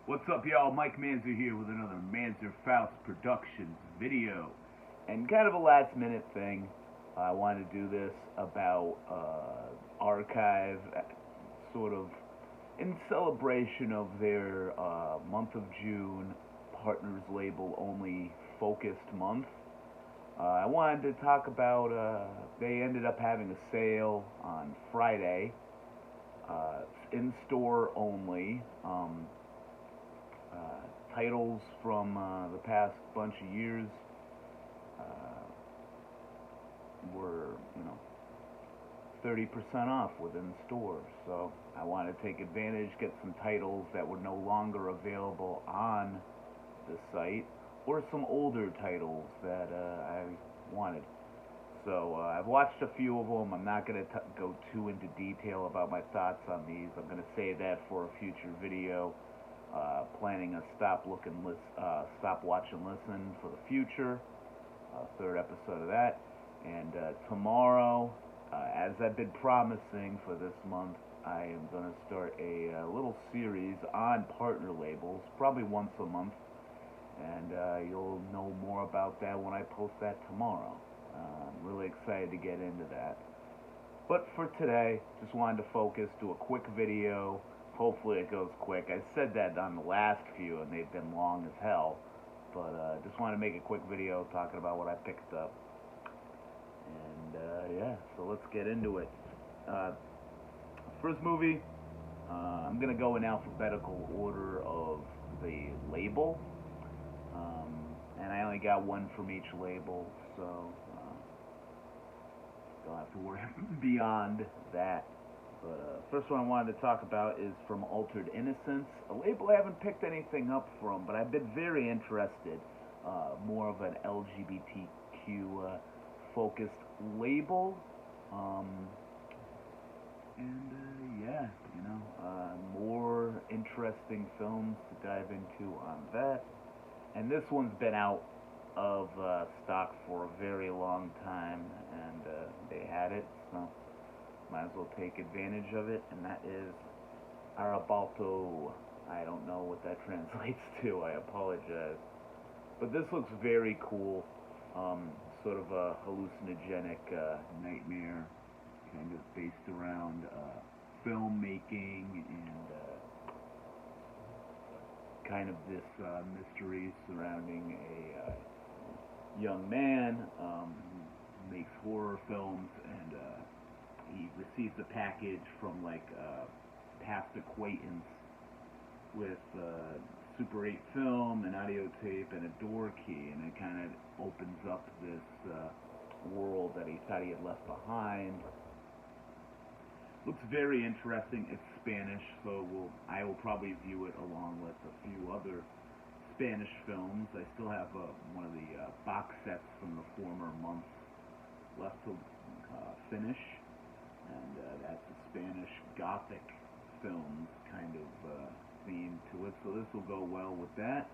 What's up, y'all? Mike Manzer here with another Manzer Faust Productions video. And kind of a last minute thing. I wanted to do this about Archive, sort of in celebration of their month of June, Partners Label Only Focused Month. I wanted to talk about, they ended up having a sale on Friday, in store only. Titles from the past bunch of years were, 30% off within stores. So I wanted to take advantage, get some titles that were no longer available on the site, or some older titles that I wanted. So I've watched a few of them. I'm not going to go too into detail about my thoughts on these. I'm going to save that for a future video. Planning a stop, watch, and listen for the future. Third episode of that. And tomorrow, as I've been promising for this month, I am going to start a little series on partner labels, probably once a month. And you'll know more about that when I post that tomorrow. I'm really excited to get into that. But for today, just wanted to focus, do a quick video. Hopefully it goes quick. I said that on the last few, and they've been long as hell. But just want to make a quick video talking about what I picked up. And yeah, so let's get into it. First movie, I'm going to go in alphabetical order of the label. And I only got one from each label, so don't have to worry beyond that. But first one I wanted to talk about is from Altered Innocence, a label I haven't picked anything up from, but I've been very interested. More of an LGBTQ focused label. Yeah, more interesting films to dive into on that. And this one's been out of stock for a very long time, and they had it, so might as well take advantage of it, and that is Arrebato. I don't know what that translates to, I apologize. But this looks very cool, sort of a hallucinogenic nightmare, kind of based around filmmaking and kind of this mystery surrounding a young man who makes horror films, and he receives a package from like a past acquaintance with Super 8 film, an audio tape, and a door key, and it kind of opens up this world that he thought he had left behind. Looks very interesting. It's Spanish, so I will probably view it along with a few other Spanish films. I still have one of the box sets from the former months left to finish. And that's a Spanish Gothic films kind of theme to it, so this will go well with that.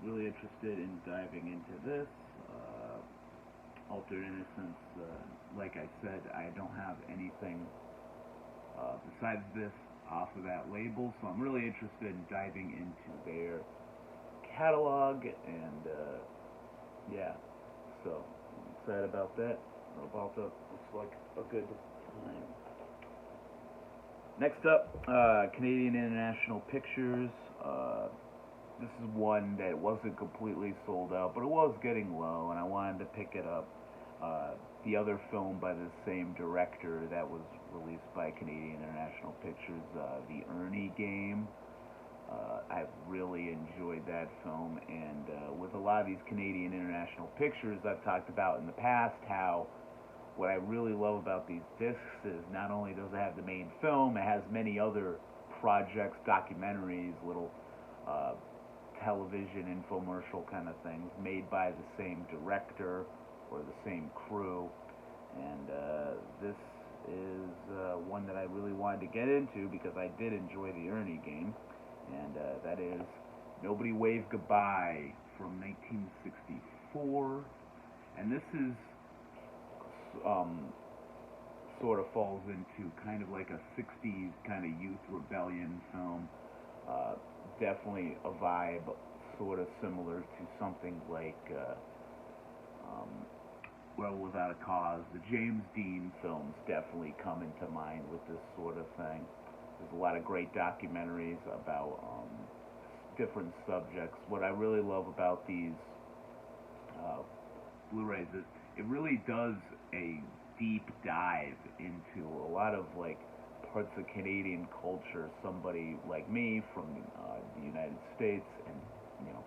Really interested in diving into this. Altered Innocence, like I said, I don't have anything besides this off of that label, so I'm really interested in diving into their catalog, and yeah, so I'm excited about that. Arrebato looks like a good time. Next up, Canadian International Pictures. This is one that wasn't completely sold out, but it was getting low, and I wanted to pick it up. The other film by the same director that was released by Canadian International Pictures, The Ernie Game. I've really enjoyed that film, and with a lot of these Canadian International Pictures, I've talked about in the past how what I really love about these discs is not only does it have the main film, it has many other projects, documentaries, little television infomercial kind of things made by the same director or the same crew. And this is one that I really wanted to get into because I did enjoy the Ernie Game, and that is Nobody Wave Goodbye from 1964. And this is sort of falls into kind of like a 60s kind of youth rebellion film. Definitely a vibe sort of similar to something like um, Well Without a Cause. The James Dean films definitely come into mind with this sort of thing. There's a lot of great documentaries about different subjects. What I really love about these uh, Blu-rays is it really does a deep dive into a lot of like parts of Canadian culture. Somebody like me from the United States and you know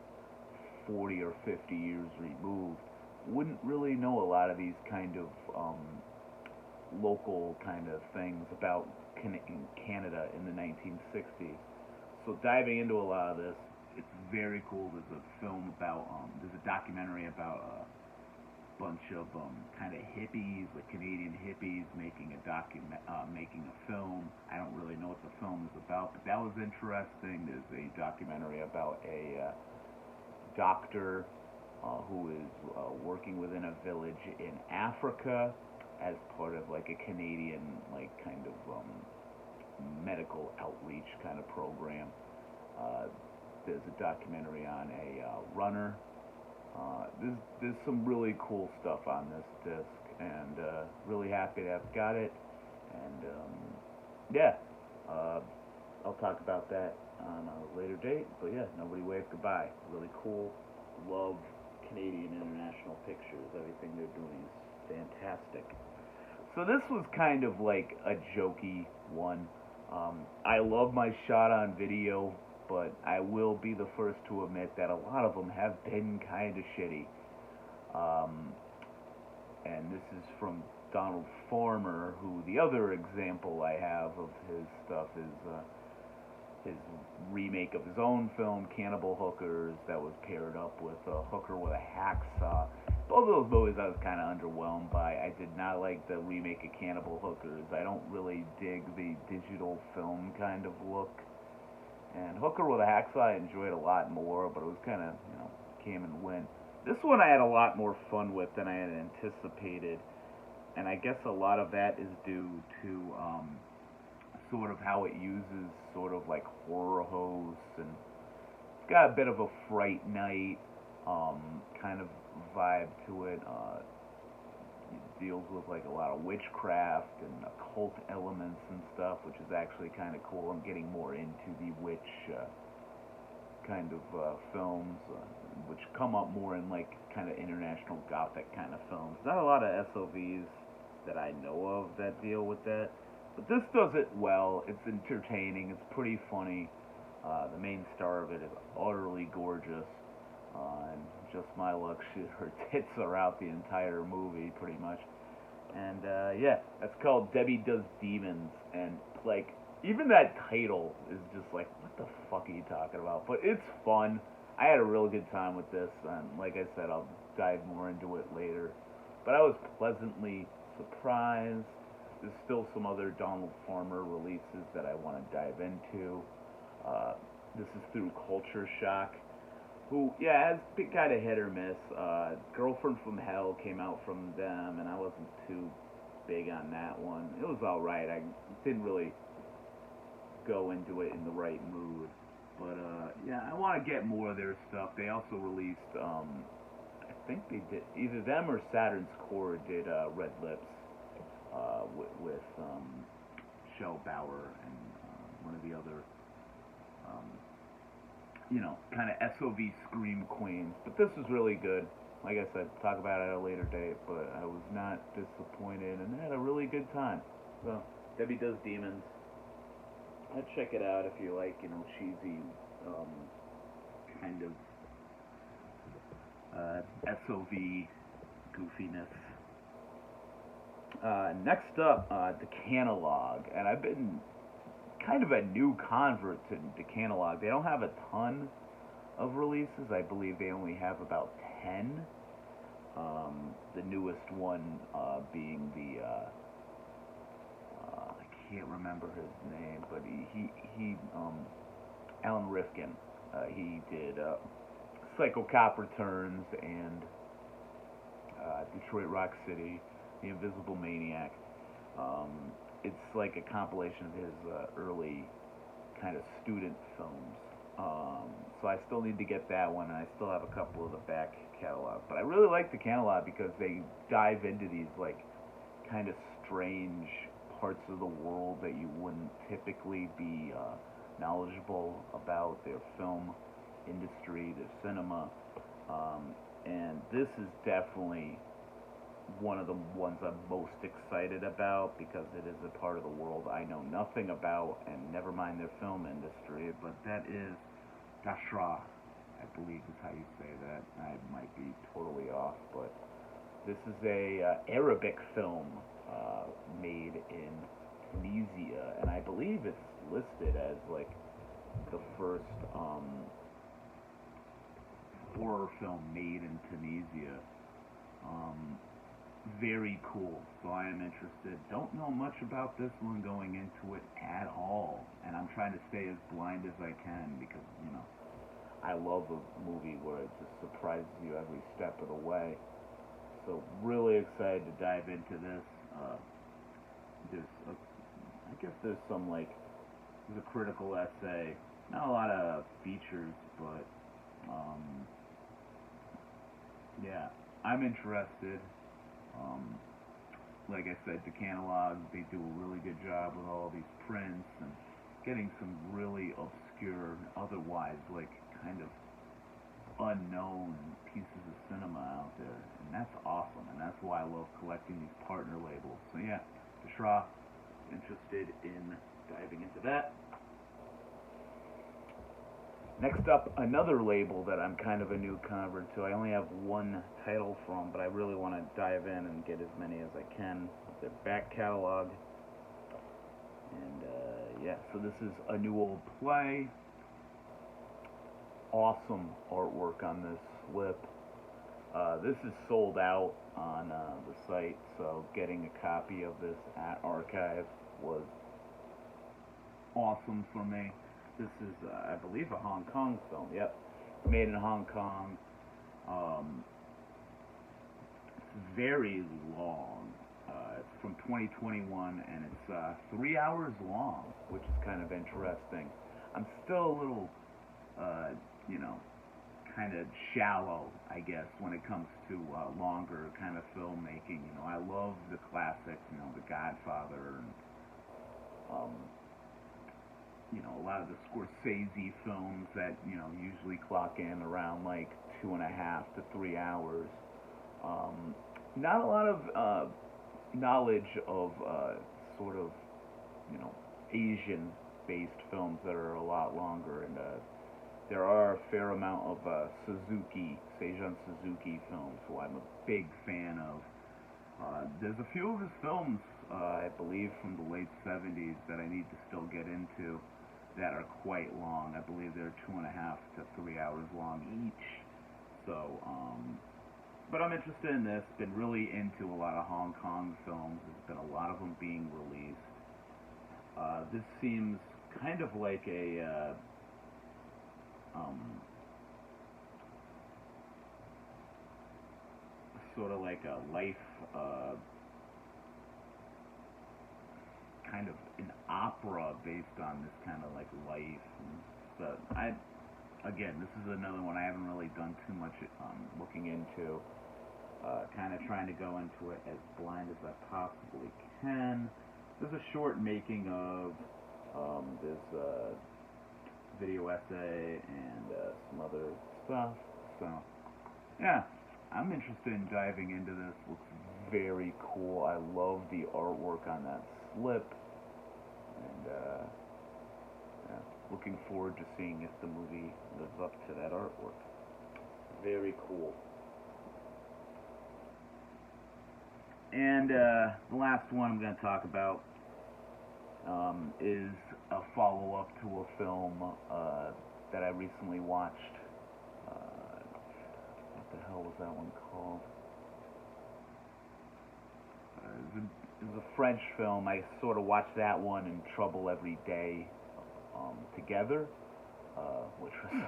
40 or 50 years removed wouldn't really know a lot of these kind of local kind of things about Canada in the 1960s. So diving into a lot of this, it's very cool. There's a film about, there's a documentary about a bunch of kind of hippies, like Canadian hippies, making making a film. I don't really know what the film is about, but that was interesting. There's a documentary about a doctor who is working within a village in Africa as part of like a Canadian like kind of medical outreach kind of program. There's a documentary on a runner. There's some really cool stuff on this disc, and really happy to have got it. And yeah, I'll talk about that on a later date. But yeah, Nobody Wave Goodbye. Really cool. Love Canadian International Pictures. Everything they're doing is fantastic. So this was kind of like a jokey one. I love my shot on video, but I will be the first to admit that a lot of them have been kind of shitty. And this is from Donald Farmer, who the other example I have of his stuff is his remake of his own film, Cannibal Hookers, that was paired up with a hooker with a hacksaw. Both of those movies I was kind of underwhelmed by. I did not like the remake of Cannibal Hookers. I don't really dig the digital film kind of look. And Hooker with a Hacksaw I enjoyed a lot more, but it was kind of, came and went. This one I had a lot more fun with than I had anticipated. And I guess a lot of that is due to sort of how it uses sort of like horror hosts, and it's got a bit of a Fright Night kind of vibe to it. It deals with like a lot of witchcraft and occult elements and stuff, which is actually kind of cool. I'm getting more into the witch kind of films, which come up more in like kind of international gothic kind of films. Not a lot of SOVs that I know of that deal with that. But this does it well. It's entertaining. It's pretty funny. The main star of it is utterly gorgeous. And just my luck, her tits are out the entire movie, pretty much. And yeah, that's called Debbie Does Demons. And like, even that title is just like, what the fuck are you talking about? But it's fun. I had a real good time with this. And like I said, I'll dive more into it later. But I was pleasantly surprised. There's still some other Donald Farmer releases that I want to dive into. This is through Culture Shock, who, yeah, has been kind of hit or miss. Girlfriend from Hell came out from them, and I wasn't too big on that one. It was alright. I didn't really go into it in the right mood. But, yeah, I want to get more of their stuff. They also released, I think they did, either them or Saturn's Core did Red Lips. With Shel Bauer and one of the other, kind of SOV scream queens. But this was really good. Like I said, talk about it at a later date, but I was not disappointed and had a really good time. So, Debbie Does Demons. I'd check it out if you like, cheesy, kind of SOV goofiness. Next up, Dekanalog, and I've been kind of a new convert to Dekanalog. They don't have a ton of releases. I believe they only have about 10. The newest one being the I can't remember his name, but he Alan Rifkin. He did Psycho Cop Returns and Detroit Rock City. The Invisible Maniac. It's like a compilation of his early kind of student films. So I still need to get that one, and I still have a couple of the back catalog. But I really like the catalog because they dive into these like kind of strange parts of the world that you wouldn't typically be knowledgeable about, their film industry, their cinema. And this is definitely one of the ones I'm most excited about because it is a part of the world I know nothing about, and never mind their film industry. But that is Dachra, I believe is how you say that. I might be totally off, but this is a Arabic film made in Tunisia, and I believe it's listed as like the first horror film made in Tunisia. Very cool, so I am interested. Don't know much about this one going into it at all, and I'm trying to stay as blind as I can because, you know, I love a movie where it just surprises you every step of the way. So really excited to dive into this. I guess there's some like, there's a critical essay, not a lot of features, but yeah, I'm interested. Like I said, Dekanalog, they do a really good job with all these prints and getting some really obscure, otherwise like kind of unknown pieces of cinema out there, and that's awesome, and that's why I love collecting these partner labels. So yeah, Dachra, interested in diving into that. Next up, another label that I'm kind of a new convert to. I only have one title from, but I really want to dive in and get as many as I can with their back catalog. And yeah, so this is A New Old Play. Awesome artwork on this slip. This is sold out on the site, so getting a copy of this at Archive was awesome for me. This is, I believe, a Hong Kong film. Yep, made in Hong Kong. It's very long. It's from 2021, and it's 3 hours long, which is kind of interesting. I'm still a little, you know, kind of shallow, I guess, when it comes to longer kind of filmmaking. You know, I love the classics, you know, The Godfather, and you know, a lot of the Scorsese films that, you know, usually clock in around like 2.5 to 3 hours. Not a lot of knowledge of sort of, you know, Asian-based films that are a lot longer, and there are a fair amount of Seijun Suzuki films, who I'm a big fan of. There's a few of his films, I believe, from the late 70s that I need to still get into that are quite long. I believe they're 2.5 to 3 hours long each. So, but I'm interested in this. Been really into a lot of Hong Kong films. There's been a lot of them being released. This seems kind of like a sort of like a life, kind of an opera based on this kind of like life. But again, this is another one I haven't really done too much looking into. Kind of trying to go into it as blind as I possibly can. There's a short making of this video essay and some other stuff. So yeah, I'm interested in diving into this. Looks very cool. I love the artwork on that slip, and yeah, looking forward to seeing if the movie lives up to that artwork. Very cool. And the last one I'm going to talk about is a follow-up to a film that I recently watched. What the hell was that one called? It was a French film. I sort of watched that one and Trouble Every Day together, which was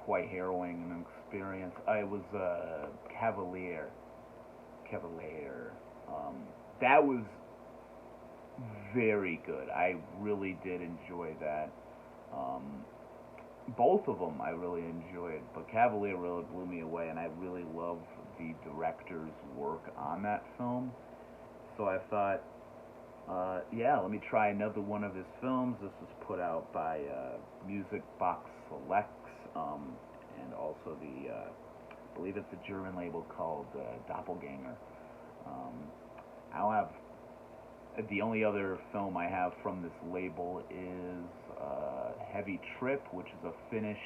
quite harrowing an experience. It was Cavalier. That was very good. I really did enjoy that. Both of them I really enjoyed, but Cavalier really blew me away, and I really love the director's work on that film. So I thought, yeah, let me try another one of his films. This was put out by Music Box Selects, and also I believe it's a German label called Doppelganger. I'll have the only other film I have from this label is Heavy Trip, which is a Finnish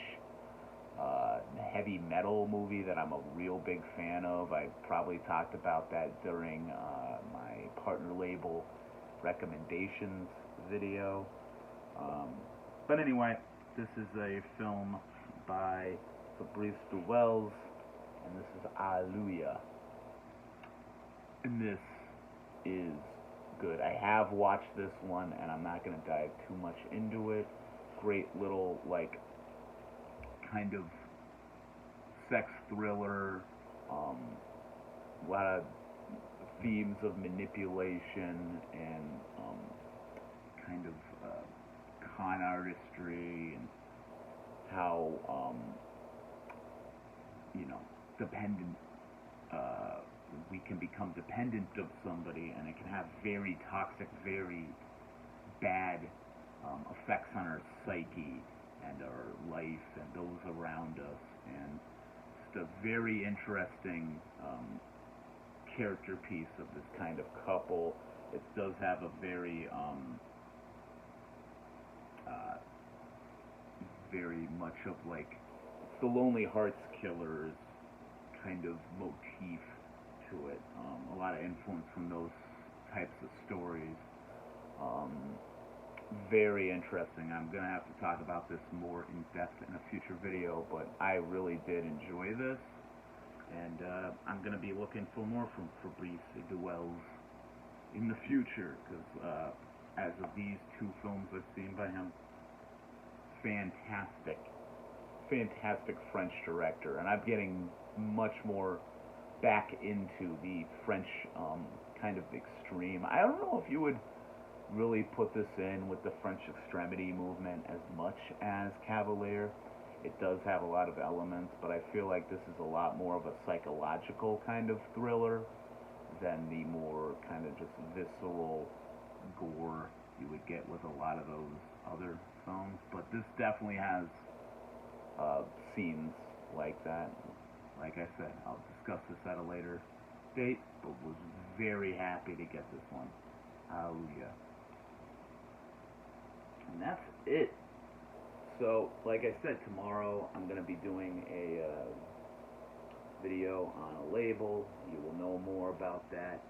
heavy metal movie that I'm a real big fan of. I probably talked about that during my partner label recommendations video. But anyway, this is a film by Fabrice Duwels, and this is Alleluia. And this is good. I have watched this one, and I'm not going to dive too much into it. Great little, like, kind of sex thriller, a lot of themes of manipulation and kind of con artistry, and how dependent we can become dependent of somebody, and it can have very toxic, very bad effects on our psyche and our life and those around us. And it's a very interesting character piece of this kind of couple. It does have a very very much of, like, the Lonely Hearts Killers kind of motif to it. A lot of influence from those types of stories. Very interesting. I'm going to have to talk about this more in depth in a future video, but I really did enjoy this, and I'm going to be looking for more from Fabrice Duwels in the future, because as of these two films I've seen by him, fantastic French director, and I'm getting much more back into the French kind of extreme. I don't know if you would really put this in with the French extremity movement as much as Cavalier. It does have a lot of elements, but I feel like this is a lot more of a psychological kind of thriller than the more kind of just visceral gore you would get with a lot of those other films. But this definitely has scenes like that. Like I said, I'll discuss this at a later date, but was very happy to get this one. Hallelujah. And that's it. So, like I said, tomorrow I'm going to be doing a video on a label. You will know more about that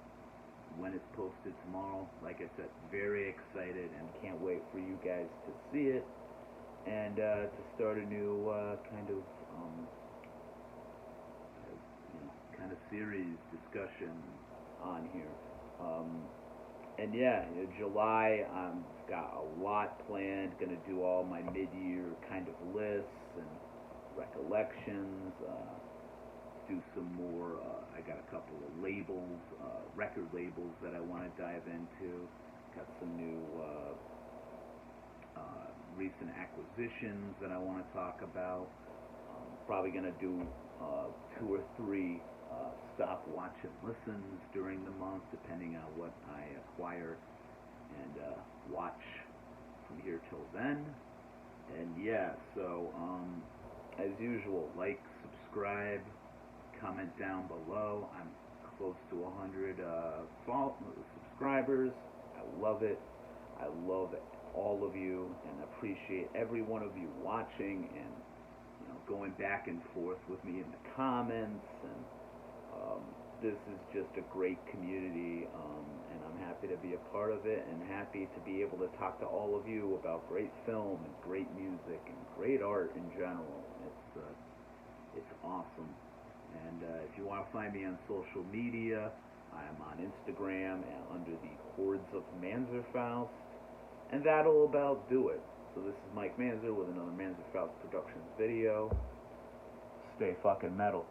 when it's posted tomorrow. Like I said, very excited and can't wait for you guys to see it, and to start a new kind of series discussion on here. And yeah, July, I've got a lot planned. Gonna do all my mid-year kind of lists and recollections. Do some more. I got a couple of labels, record labels that I want to dive into. Got some new recent acquisitions that I want to talk about. Probably gonna do 2 or 3 stop, watch, and listens during the month, depending on what I acquire and watch from here till then. And yeah, so as usual, like, subscribe, comment down below. I'm close to 100 subscribers. I love it. I love all of you and appreciate every one of you watching and going back and forth with me in the comments. And this is just a great community, and I'm happy to be a part of it, and happy to be able to talk to all of you about great film and great music and great art in general. It's awesome. And if you want to find me on social media, I'm on Instagram under the Hordes of Manzerfaust, and that'll about do it. So this is Mike Manzer with another Manzerfaust Productions video. Stay fucking metal.